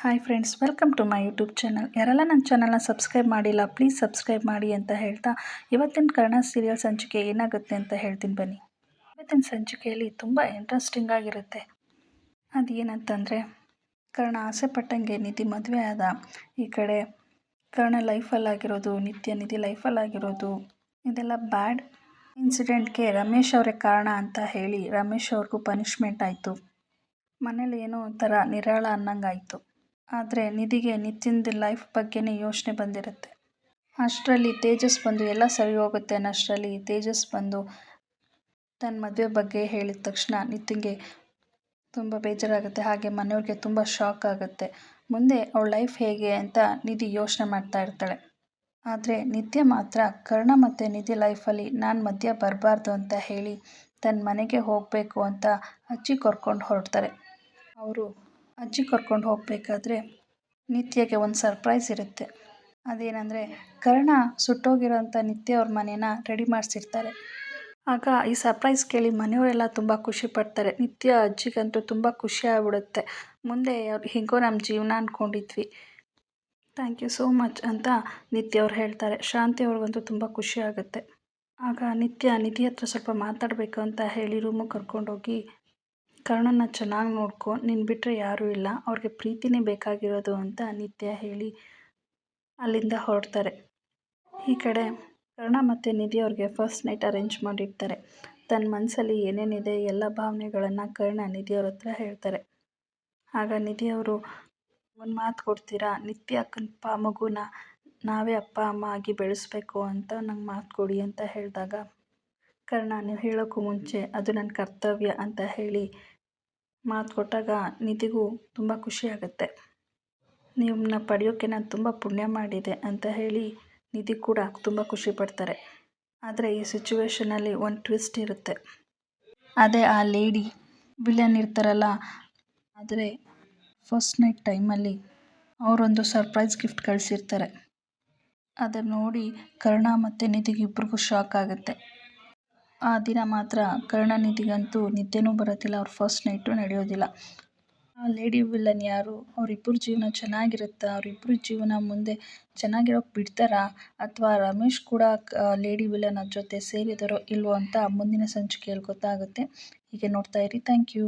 Hi friends, welcome to my YouTube channel. ಯಾರೆಲ್ಲ ನನ್ನ ಚಾನಲ್ನ ಸಬ್ಸ್ಕ್ರೈಬ್ ಮಾಡಿಲ್ಲ ಪ್ಲೀಸ್ ಸಬ್ಸ್ಕ್ರೈಬ್ ಮಾಡಿ ಅಂತ ಹೇಳ್ತಾ, ಇವತ್ತಿನ ಕರ್ಣ ಸೀರಿಯಲ್ ಸಂಚಿಕೆ ಏನಾಗುತ್ತೆ ಅಂತ ಹೇಳ್ತೀನಿ ಬನ್ನಿ. ಇವತ್ತಿನ ಸಂಚಿಕೆಯಲ್ಲಿ ತುಂಬ ಇಂಟ್ರೆಸ್ಟಿಂಗ್ ಆಗಿರುತ್ತೆ. ಅದೇನಂತಂದರೆ, ಕರ್ಣ ಆಸೆ ಪಟ್ಟಂಗೆ ನಿಧಿ ಮದುವೆ ಆದ. ಈ ಕಡೆ ಕರ್ಣ ಲೈಫಲ್ಲಾಗಿರೋದು, ನಿಧಿ ಲೈಫಲ್ಲಾಗಿರೋದು, ಇದೆಲ್ಲ ಬ್ಯಾಡ್ ಇನ್ಸಿಡೆಂಟ್ಗೆ ರಮೇಶ್ ಅವರೇ ಕಾರಣ ಅಂತ ಹೇಳಿ ರಮೇಶ್ ಅವ್ರಿಗೂ ಪನಿಷ್ಮೆಂಟ್ ಆಯಿತು. ಮನೇಲಿ ಏನೋ ಒಂಥರ ನಿರಾಳ ಅನ್ನಂಗಾಯಿತು. ಆದರೆ ನಿಧಿಗೆ ನಿತ್ಯಂದು ಲೈಫ್ ಬಗ್ಗೆನೇ ಯೋಚನೆ ಬಂದಿರುತ್ತೆ. ಅಷ್ಟರಲ್ಲಿ ತೇಜಸ್ ಬಂದು ಎಲ್ಲ ಸರಿ ಹೋಗುತ್ತೆ ಅನ್ನೋಷ್ಟರಲ್ಲಿ ತೇಜಸ್ ಬಂದು ತನ್ನ ಮದುವೆ ಬಗ್ಗೆ ಹೇಳಿದ ತಕ್ಷಣ ನಿತ್ಯಂಗೆ ತುಂಬ ಬೇಜಾರಾಗುತ್ತೆ. ಹಾಗೆ ಮನೆಯವ್ರಿಗೆ ತುಂಬ ಶಾಕ್ ಆಗುತ್ತೆ. ಮುಂದೆ ಅವಳ ಲೈಫ್ ಹೇಗೆ ಅಂತ ನಿಧಿ ಯೋಚನೆ ಮಾಡ್ತಾ ಇರ್ತಾಳೆ. ಆದರೆ ನಿತ್ಯ ಮಾತ್ರ ಕರ್ಣ ಮತ್ತು ನಿಧಿ ಲೈಫಲ್ಲಿ ನಾನು ಮಧ್ಯ ಬರಬಾರ್ದು ಅಂತ ಹೇಳಿ ತನ್ನ ಮನೆಗೆ ಹೋಗಬೇಕು ಅಂತ ಅಜ್ಜಿ ಕರ್ಕೊಂಡು ಹೊರಡ್ತಾರೆ. ಅವರು ಅಜ್ಜಿ ಕರ್ಕೊಂಡು ಹೋಗಬೇಕಾದ್ರೆ ನಿತ್ಯಗೆ ಒಂದು ಸರ್ಪ್ರೈಸ್ ಇರುತ್ತೆ. ಅದೇನೆಂದರೆ, ಕರ್ಣ ಸುಟ್ಟೋಗಿರೋಂಥ ನಿತ್ಯ ಅವ್ರ ಮನೇನ ರೆಡಿ ಮಾಡಿಸಿರ್ತಾರೆ. ಆಗ ಈ ಸರ್ಪ್ರೈಸ್ ಕೇಳಿ ಮನೆಯವರೆಲ್ಲ ತುಂಬ ಖುಷಿ ಪಡ್ತಾರೆ. ನಿತ್ಯ ಅಜ್ಜಿಗಂತೂ ತುಂಬ ಖುಷಿ ಆಗ್ಬಿಡುತ್ತೆ. ಮುಂದೆ ಅವ್ರು ಹೇಗೋ ನಮ್ಮ ಜೀವನ ಅಂದ್ಕೊಂಡಿದ್ವಿ, ಥ್ಯಾಂಕ್ ಯು ಸೋ ಮಚ್ ಅಂತ ನಿತ್ಯ ಅವ್ರು ಹೇಳ್ತಾರೆ. ಶಾಂತಿ ಅವ್ರಿಗಂತೂ ತುಂಬ ಖುಷಿ ಆಗುತ್ತೆ. ಆಗ ನಿಧಿ ಹತ್ರ ಸ್ವಲ್ಪ ಮಾತಾಡಬೇಕು ಅಂತ ಹೇಳಿ ರೂಮಿಗೆ ಕರ್ಕೊಂಡೋಗಿ, ಕರ್ಣನ ಚೆನ್ನಾಗಿ ನೋಡ್ಕೊ, ನಿನ್ನ ಬಿಟ್ಟರೆ ಯಾರೂ ಇಲ್ಲ, ಅವ್ರಿಗೆ ಪ್ರೀತಿನೇ ಬೇಕಾಗಿರೋದು ಅಂತ ನಿತ್ಯ ಹೇಳಿ ಅಲ್ಲಿಂದ ಹೊರಡ್ತಾರೆ. ಈ ಕಡೆ ಕರ್ಣ ಮತ್ತು ನಿಧಿ ಅವ್ರಿಗೆ ಫಸ್ಟ್ ನೈಟ್ ಅರೇಂಜ್ ಮಾಡಿರ್ತಾರೆ. ತನ್ನ ಮನಸ್ಸಲ್ಲಿ ಏನೇನಿದೆ ಎಲ್ಲ ಭಾವನೆಗಳನ್ನು ಕರ್ಣ ನಿಧಿಯವ್ರ ಹತ್ರ ಹೇಳ್ತಾರೆ. ಆಗ ನಿಧಿಯವರು ಒಂದು ಮಾತು ಕೊಡ್ತೀರಾ, ನಿತ್ಯ ಅಕ್ಕನ ಮಗುನ ನಾವೇ ಅಪ್ಪ ಅಮ್ಮ ಆಗಿ ಬೆಳೆಸ್ಬೇಕು ಅಂತ ನಂಗೆ ಮಾತು ಕೊಡಿ ಅಂತ ಹೇಳಿದಾಗ, ಕರ್ಣ ನೀವು ಹೇಳೋಕ್ಕೂ ಮುಂಚೆ ಅದು ನನ್ನ ಕರ್ತವ್ಯ ಅಂತ ಹೇಳಿ ಮಾತು ಕೊಟ್ಟಾಗ ನಿಧಿಗೂ ತುಂಬ ಖುಷಿಯಾಗುತ್ತೆ. ನಿಮ್ಮನ್ನ ಪಡೆಯೋಕ್ಕೆ ನಾನು ತುಂಬ ಪುಣ್ಯ ಮಾಡಿದೆ ಅಂತ ಹೇಳಿ ನಿಧಿ ಕೂಡ ತುಂಬ ಖುಷಿ ಪಡ್ತಾರೆ. ಆದರೆ ಈ ಸಿಚುವೇಷನಲ್ಲಿ ಒಂದು ಟ್ವಿಸ್ಟ್ ಇರುತ್ತೆ. ಅದೇ ಆ ಲೇಡಿ ವಿಲನ್ ಇರ್ತಾರಲ್ಲ, ಆದರೆ ಫಸ್ಟ್ ನೈಟ್ ಟೈಮಲ್ಲಿ ಅವರೊಂದು ಸರ್ಪ್ರೈಸ್ ಗಿಫ್ಟ್ ಕಳಿಸಿರ್ತಾರೆ. ಅದನ್ನು ನೋಡಿ ಕರ್ಣ ಮತ್ತು ನಿಧಿಗಿಬ್ರಿಗೂ ಶಾಕ್ ಆಗುತ್ತೆ. ಆ ದಿನ ಮಾತ್ರ ಕರ್ಣ ನಿಧಿಗಂತೂ ನಿದ್ದೆನೂ ಬರೋದಿಲ್ಲ, ಅವ್ರ ಫಸ್ಟ್ ನೈಟು ನಡೆಯೋದಿಲ್ಲ. ಆ ಲೇಡಿ ವಿಲನ್ ಯಾರು, ಅವರಿಬ್ಬರ ಜೀವನ ಚೆನ್ನಾಗಿರುತ್ತಾ, ಅವರಿಬ್ಬರ ಜೀವನ ಮುಂದೆ ಚೆನ್ನಾಗಿರೋಕ್ಕೆ ಬಿಡ್ತಾರಾ, ಅಥವಾ ರಮೇಶ್ ಕೂಡ ಲೇಡಿ ವಿಲನ್ ಜೊತೆ ಸೇರಿದಾರೋ ಇಲ್ವೋ ಅಂತ ಮುಂದಿನ ಸಂಚಿಕೆಯಲ್ಲಿ ಗೊತ್ತಾಗುತ್ತೆ. ಹೀಗೆ ನೋಡ್ತಾ ಇರಿ. Thank you.